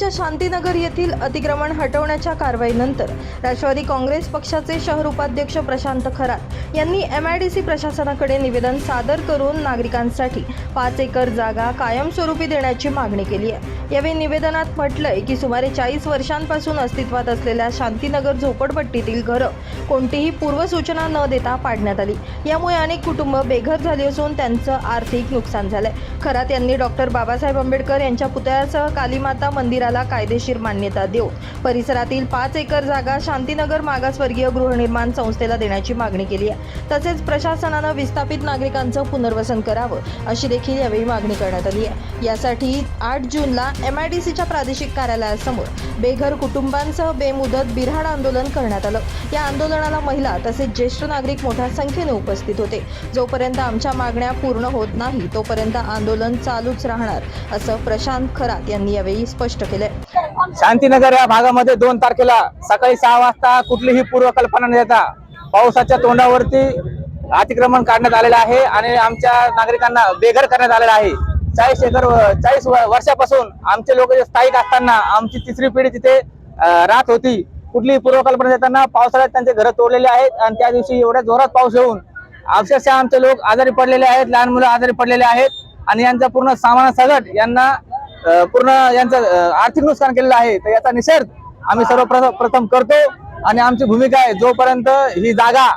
एमआयडीसीच्या शांतीनगर येथील अतिक्रमण हटवण्याच्या कारवाईनंतर राष्ट्रवादी काँग्रेस पक्षाचे शहर उपाध्यक्ष प्रशांत खरात यांनी एमआयडीसी प्रशासनाकडे निवेदन सादर करून नागरिकांसाठी 5 एकर जागा कायमस्वरूपी देण्याची मागणी केली आहे। यावेळी निवेदनात म्हटलंय की सुमारे 40 वर्षांपासून अस्तित्वात असलेल्या शांतीनगर झोपडपट्टीतील घरं कोणतीही पूर्वसूचना न देता पाडण्यात आली। यामुळे अनेक कुटुंब बेघर झाली असून त्यांचं आर्थिक नुकसान झालंय। खरात यांनी डॉक्टर बाबासाहेब आंबेडकर यांच्या पुतळ्यासह कालीमाता मंदिराला कायदेशीर मान्यता देऊन परिसरातील 5 एकर जागा शांतीनगर मागासवर्गीय गृहनिर्माण संस्थेला देण्याची मागणी केली आहे। तसेच प्रशासनानं विस्थापित नागरिकांचं पुनर्वसन करावं अशी देखील यावेळी मागणी करण्यात आली आहे। यासाठी 8 जूनला एमआयडीसीच्या प्रादेशिक कार्यालयासमोर बेघर कुटुंबांसह बेमुदत बिऱ्हाड आंदोलन करण्यात आलं। या आंदोलनाला महिला तसेच ज्येष्ठ नागरिक मोठ्या संख्येने उपस्थित होते। जोपर्यंत आमच्या मागण्या पूर्ण होत नाही तोपर्यंत आंदोलन चालूच राहणार असं प्रशांत खरात यांनी यावेळी स्पष्ट केले। शांतीनगर या भागामध्ये 2 तारखेला सकाळी 6 वाजता कुठलीही पूर्वकल्पना न देता पावसाच्या तोंडावरती अतिक्रमण काढण्यात आलेलं आहे आणि आमच्या नागरिकांना बेघर करण्यात आलेलं आहे। 40 वर्षापासून आमचे लोक जे स्थायिक असताना आमची तिसरी पिढी तिथे राहत होती। कुठलीही पूर्वकल्पना देताना पावसाळ्यात त्यांचे घर तोडलेले आहेत आणि त्या दिवशी एवढ्या जोरात पाऊस येऊन अक्षरशः आमचे लोक आजारी पडलेले आहेत, लहान मुलं आजारी पडलेले आहेत आणि यांचा पूर्ण सामान सगट यांना पूर्ण यांचं आर्थिक नुकसान केलेलं आहे। तर याचा निषेध आम्ही सर्वप्रथम करतो आणि आमची भूमिका आहे जोपर्यंत ही जागा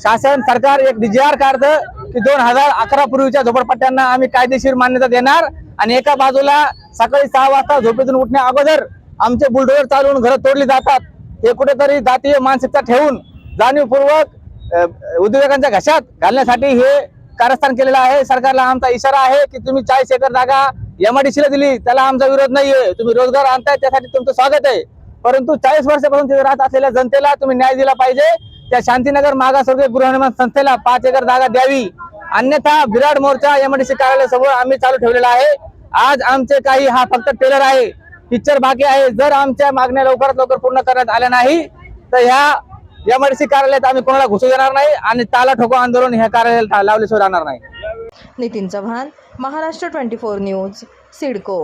शासन सरकार एक DGR काढतं की 2011 पूर्वीच्या झोपडपट्ट्यांना आम्ही कायदेशीर मान्यता देणार आणि एका बाजूला सकाळी 6 वाजता झोपेतून उठण्या अगोदर आमचे बुलडोजर चालवून घरं तोडली जातात। हे कुठेतरी जातीय मानसिकता ठेवून जाणीवपूर्वक उद्योजकांच्या घशात घालण्यासाठी हे कारस्थान केलेलं आहे। सरकारला आमचा इशारा आहे की तुम्ही 40 एकर जागा एमआयडीसीला दिली, त्याला आमचा विरोध नाहीये। तुम्ही रोजगार आणताय त्यासाठी तुमचं स्वागत आहे, परंतु 40 वर्षापासून तिथे राहत असलेल्या जनतेला तुम्ही न्याय दिला पाहिजे। त्या शांतीनगर मागासवर्गीय गृहनिर्माण संस्थेला 5 एकर जागा द्यावी, अन्यथा बिराड मोर्चा एमआयडीसी कार्यालयासमोर आम्ही चालू ठेवलेला आहे। आज आमचे काही हा फक्त टेलर आहे, पिक्चर बाकी आहे। जर आमच्या मागण्या लवकरात लवकर पूर्ण करण्यात आल्या नाही तर ह्या एमआयडीसी कार्यालयात आम्ही कोणाला घुसू देणार नाही आणि ताला ठोको आंदोलन ह्या कार्यालयात लावल्याशिवाय राहणार नाही। नितीन चव्हाण, महाराष्ट्र 24 न्यूज, सिडको।